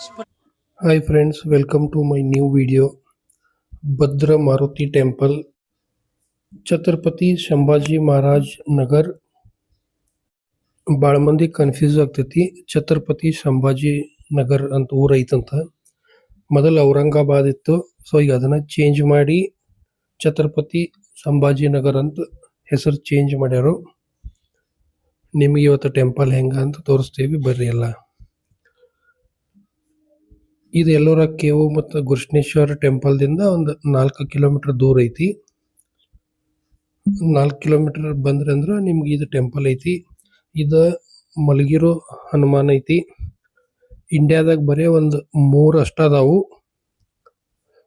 Hi friends, welcome to my new video. Bhadra Maruti Temple, Chhatrapati Sambhaji Maharaj Nagar. ಭಾಳ ಮಂದಿ confuse ಆಗ್ತೈತಿ. ಛತ್ರಪತಿ ಸಂಭಾಜಿ ನಗರ್ ಅಂತ ಊರ್ ಐತಂತ. ಮೊದಲು ಔರಂಗಾಬಾದ್ ಇತ್ತು. ಸೊ ಈಗ ಅದನ್ನ ಚೇಂಜ್ ಮಾಡಿ ಛತ್ರಪತಿ ಸಂಭಾಜಿ ನಗರ್ ಅಂತ ಹೆಸರು ಚೇಂಜ್ ಮಾಡ್ಯಾರು. ನಿಮಗೆ ಇವತ್ತು ಟೆಂಪಲ್ ಹೆಂಗ ಅಂತ ತೋರಿಸ್ತೀವಿ, ಬರ್ರಿ ಎಲ್ಲ. ಇದು ಎಲ್ಲೋರ ಕೇವು ಮತ್ತು ಗುರುಷ್ಣೇಶ್ವರ ಟೆಂಪಲ್ದಿಂದ ಒಂದು 4 ಕಿಲೋಮೀಟರ್ ದೂರ ಐತಿ. 4 ಕಿಲೋಮೀಟರ್ ಬಂದ್ರಿ ಅಂದ್ರೆ ನಿಮ್ಗೆ ಇದು ಟೆಂಪಲ್ ಐತಿ. ಇದು ಮಲಗಿರೋ ಹನುಮಾನ್ ಐತಿ. ಇಂಡಿಯಾದಾಗ ಬರೀ ಒಂದು 3 ಅಷ್ಟ ಅದಾವು.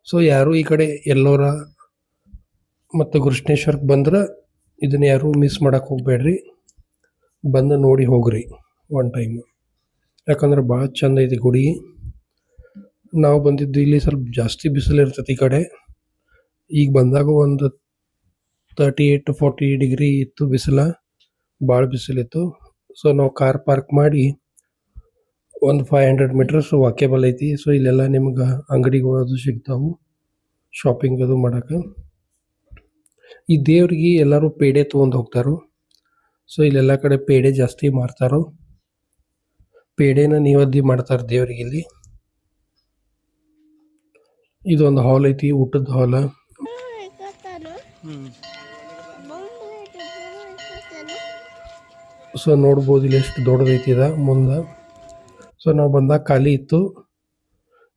ಸೊ ಯಾರು ಈ ಕಡೆ ಎಲ್ಲೋರ ಮತ್ತು ಗುರುಷ್ಣೇಶ್ವರಕ್ಕೆ ಬಂದ್ರೆ ಇದನ್ನ ಯಾರು ಮಿಸ್ ಮಾಡಕ್ಕೆ ಹೋಗ್ಬೇಡ್ರಿ. ಬಂದು ನೋಡಿ ಹೋಗ್ರಿ ಒನ್ ಟೈಮ್. ಯಾಕಂದ್ರೆ ಭಾಳ ಚಂದ ಐತಿ ಗುಡಿ. ನಾವು ಬಂದಿದ್ದು ಇಲ್ಲಿ ಸ್ವಲ್ಪ ಜಾಸ್ತಿ ಬಿಸಿಲು ಇರ್ತೈತಿ ಈ ಕಡೆ. ಈಗ ಬಂದಾಗ ಒಂದು 38 to 40 ಡಿಗ್ರಿ ಇತ್ತು ಬಿಸಿಲ. ಭಾಳ ಬಿಸಿಲಿತ್ತು. ಸೊ ನಾವು ಕಾರ್ ಪಾರ್ಕ್ ಮಾಡಿ ಒಂದು 500 ಮೀಟರ್ಸ್ ವಾಕೇಬಲ್ ಐತಿ. ಸೊ ಇಲ್ಲೆಲ್ಲ ನಿಮ್ಗೆ ಅಂಗಡಿಗಳು ಅದು ಸಿಗ್ತಾವು, ಶಾಪಿಂಗ್ ಅದು ಮಾಡಕ್ಕೆ. ಈ ದೇವ್ರಿಗೆ ಎಲ್ಲರೂ ಪೇಡೆ ತೊಗೊಂಡು ಹೋಗ್ತಾರೋ. ಸೊ ಇಲ್ಲೆಲ್ಲ ಕಡೆ ಪೇಡೆ ಜಾಸ್ತಿ ಮಾರ್ತಾರೋ. ಪೇಡೆನ ನಿವದ್ದಿ ಮಾಡ್ತಾರೆ ದೇವ್ರಿಗೆ ಇಲ್ಲಿ. ಇದೊಂದು ಹಾಲ್ ಐತಿ, ಊಟದ ಹಾಲ್. ಸೊ ನೋಡ್ಬೋದು ಇಲ್ಲಿ ಎಷ್ಟು ದೊಡ್ಡದೈತಿ ಇದ ಮುಂದೆ. ಸೊ ನಾವು ಬಂದಾಗ ಖಾಲಿ ಇತ್ತು.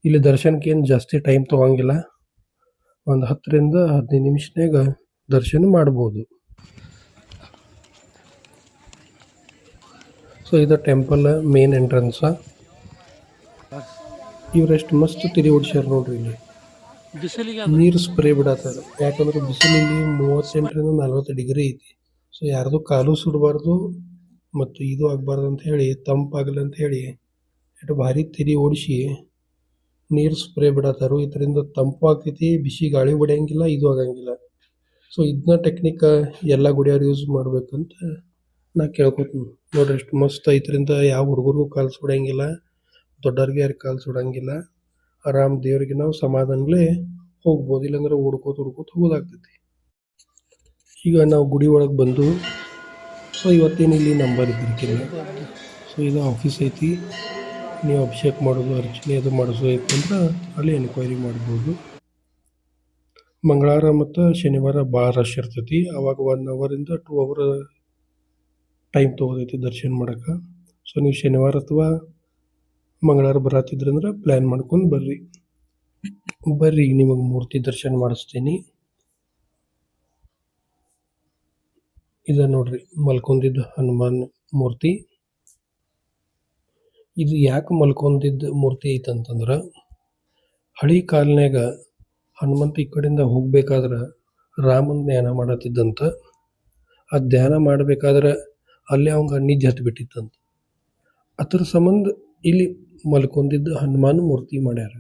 ಇಲ್ಲಿ ದರ್ಶನಕ್ಕೆ ಏನು ಜಾಸ್ತಿ ಟೈಮ್ ತೊಗೊಂಗಿಲ್ಲ. ಒಂದು 10 ರಿಂದ 15 ನಿಮಿಷನಾಗ ದರ್ಶನ ಮಾಡ್ಬೋದು. ಸೊ ಇದು ಟೆಂಪಲ್ ಮೇನ್ ಎಂಟ್ರೆನ್ಸ್. ಇವರೆಷ್ಟು ಮಸ್ತ್ ತಿರಿ ಓಡಿಸ್ಯಾರ ನೋಡ್ರಿ. ಇಲ್ಲಿ ನೀರು ಸ್ಪ್ರೇ ಬಿಡತ್ತಾರ. ಯಾಕಂದ್ರೆ ಬಿಸಿಲಿಲ್ಲಿ 38 ರಿಂದ 40 ಡಿಗ್ರಿ ಐತಿ. ಸೊ ಯಾರ್ದು ಕಾಲು ಸುಡಬಾರ್ದು ಮತ್ತು ಇದು ಆಗಬಾರ್ದು ಅಂತ ಹೇಳಿ, ತಂಪಾಗಲಿ ಅಂತ ಹೇಳಿ ಎಷ್ಟು ಭಾರಿ ತಿರಿ ಓಡಿಸಿ ನೀರು ಸ್ಪ್ರೇ ಬಿಡತ್ತಾರು. ಇದರಿಂದ ತಂಪು ಆಗ್ತೈತಿ, ಬಿಸಿ ಗಾಳಿ ಹೊಡೆಯಂಗಿಲ್ಲ, ಇದು ಆಗಂಗಿಲ್ಲ. ಸೊ ಇದನ್ನ ಟೆಕ್ನಿಕ್ ಎಲ್ಲ ಗುಡಿಯವ್ರು ಯೂಸ್ ಮಾಡ್ಬೇಕಂತ ನಾ ಕೇಳ್ಕೊತೀನಿ. ನೋಡ್ರಿ ಎಷ್ಟು ಮಸ್ತ್. ಇದರಿಂದ ಯಾವ ಹುಡುಗರಿಗೂ ಕಾಲು ಸುಡಂಗಿಲ್ಲ, ದೊಡ್ಡವ್ರಿಗೆ ಯಾರು ಕಾಲು ಸುಡಂಗಿಲ್ಲ. ಆರಾಮ್ ದೇವ್ರಿಗೆ ನಾವು ಸಮಾಧಾನಲೇ ಹೋಗ್ಬೋದು. ಇಲ್ಲಾಂದ್ರೆ ಹುಡ್ಕೋತ ಹೋಗೋದಾಗ್ತೈತಿ. ಈಗ ನಾವು ಗುಡಿ ಒಳಗೆ ಬಂದು, ಸೊ ಇವತ್ತೇನು ಇಲ್ಲಿ ನಂಬರ್ ಇದ್ದಿರ್ಕಿಲ್ಲ. ಸೊ ಇದು ಆಫೀಸ್ ಐತಿ. ನೀವು ಅಭಿಷೇಕ ಮಾಡೋದು, ಅರ್ಚನೆ ಅದು ಮಾಡಿಸೋದಂದ್ರೆ ಅಲ್ಲಿ ಎನ್ಕ್ವೈರಿ ಮಾಡ್ಬೋದು. ಮಂಗಳವಾರ ಮತ್ತು ಶನಿವಾರ ಭಾಳ ರಶ್ ಇರ್ತೈತಿ. ಅವಾಗ 1 ಅವರಿಂದ 2 ಅವರ್ ಟೈಮ್ ತೊಗೋತೈತಿ ದರ್ಶನ ಮಾಡೋಕೆ. ಸೊ ನೀವು ಶನಿವಾರ ಅಥವಾ ಮಂಗಳವಾರ ಬರತ್ತಿದ್ರಂದ್ರೆ ಪ್ಲ್ಯಾನ್ ಮಾಡ್ಕೊಂಡು ಬರ್ರಿ. ಈಗ ನಿಮಗೆ ಮೂರ್ತಿ ದರ್ಶನ ಮಾಡಿಸ್ತೀನಿ. ಇದು ನೋಡ್ರಿ ಮಲ್ಕೊಂಡಿದ್ದ ಹನುಮಾನ್ ಮೂರ್ತಿ. ಇದು ಯಾಕೆ ಮಲ್ಕೊಂಡಿದ್ದ ಮೂರ್ತಿ ಐತಂತಂದ್ರೆ, ಹಳಿ ಕಾಲನ್ಯಾಗ ಹನುಮಂತ ಈ ಕಡೆಯಿಂದ ಹೋಗ್ಬೇಕಾದ್ರೆ ರಾಮನ ಧ್ಯಾನ ಮಾಡತ್ತಿದ್ದಂತ. ಆ ಧ್ಯಾನ ಮಾಡಬೇಕಾದ್ರೆ ಅಲ್ಲೇ ಅವಂಗೆ ನಿದ್ದೆ ಹತ್ತಿ ಬಿಟ್ಟಿತ್ತಂತ. ಅದ್ರ ಸಂಬಂಧ ಇಲ್ಲಿ ಮಲ್ಕೊಂಡಿದ್ದ ಹನುಮಾನ್ ಮೂರ್ತಿ ಮಾಡ್ಯಾರ.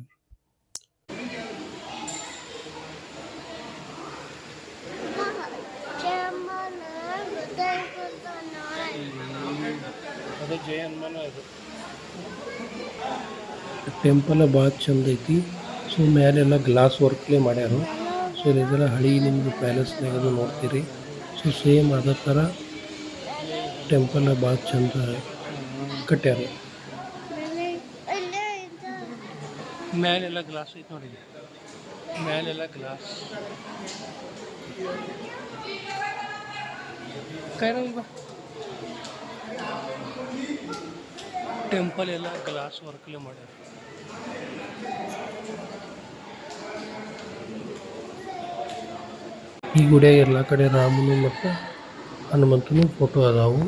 ಟೆಂಪಲ್ ಭಾಳ ಚಂದ ಐತಿ. ಸೊ ಮೇಲೆಲ್ಲ ಗ್ಲಾಸ್ ವರ್ಕ್ಲೇ ಮಾಡ್ಯಾರು. ಸೊ ಇದೆಲ್ಲ ಹಳಿ ನಿಮ್ದು ಪ್ಯಾಲೇಸ್ನಾಗ ಅದು ನೋಡ್ತೀರಿ. ಸೊ ಸೇಮ್ ಅದೇ ಥರ ಟೆಂಪಲ್ ಭಾಳ ಚಂದ ಕಟ್ಟ್ಯಾರ. ಮೇಲೆಲ್ಲ ಗ್ಲಾಸ್ ಐತಿ ನೋಡಿ. ಮೇಲೆಲ್ಲ ಗ್ಲಾಸ್ ಟೆಂಪಲ್ ಎಲ್ಲ ಗ್ಲಾಸ್ ವರ್ಕ್ಲೇ ಮಾಡ್ಯಾರ. ಈ ಗುಡಿಯಾಗ ಎಲ್ಲ ಕಡೆ ರಾಮನು ಮತ್ತು ಹನುಮಂತನು ಫೋಟೋ ಅದಾವು.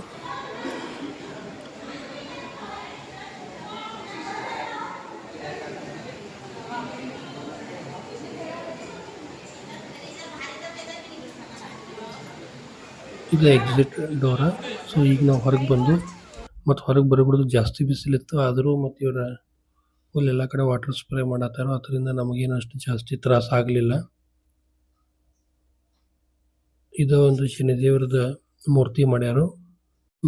ಇದು ಎಕ್ಸಿಟ್ ಡೋರ. ಸೊ ಈಗ ನಾವು ಹೊರಗೆ ಬಂದು ಮತ್ತು ಹೊರಗೆ ಬರಬಿಡೋದು. ಜಾಸ್ತಿ ಬಿಸಿಲಿತ್ತು ಆದರೂ ಮತ್ತು ಇವರ ಫುಲ್ ಕಡೆ ವಾಟರ್ ಸ್ಪ್ರೇ ಮಾಡತ್ತಾರೋ. ಅದರಿಂದ ನಮಗೇನು ಅಷ್ಟು ಜಾಸ್ತಿ ತ್ರಾಸ ಆಗಲಿಲ್ಲ. ಇದು ಒಂದು ಶನಿದೇವ್ರದ ಮೂರ್ತಿ ಮಾಡ್ಯಾರು.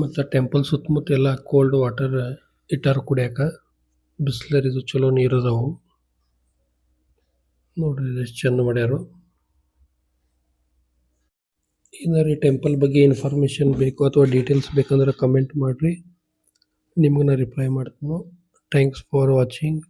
ಮತ್ತು ಟೆಂಪಲ್ ಸುತ್ತಮುತ್ತ ಎಲ್ಲ ಕೋಲ್ಡ್ ವಾಟರ್ ಇಟ್ಟಾರ ಕುಡಿಯಾಕ. ಬಿಸ್ಲರಿದು ಚಲೋ ನೀರು ಅದಾವು ನೋಡ್ರಿ ಎಷ್ಟು ಚಂದ ಮಾಡ್ಯಾರು. ಏನಾರ ಟೆಂಪಲ್ ಬಗ್ಗೆ ಇನ್ಫಾರ್ಮೇಷನ್ ಬೇಕು ಅಥವಾ ಡೀಟೇಲ್ಸ್ ಬೇಕಂದ್ರೆ ಕಮೆಂಟ್ ಮಾಡಿರಿ, ನಿಮ್ಗೆ ನಾ ರಿಪ್ಲೈ ಮಾಡ್ತೀನಿ. Thanks for watching.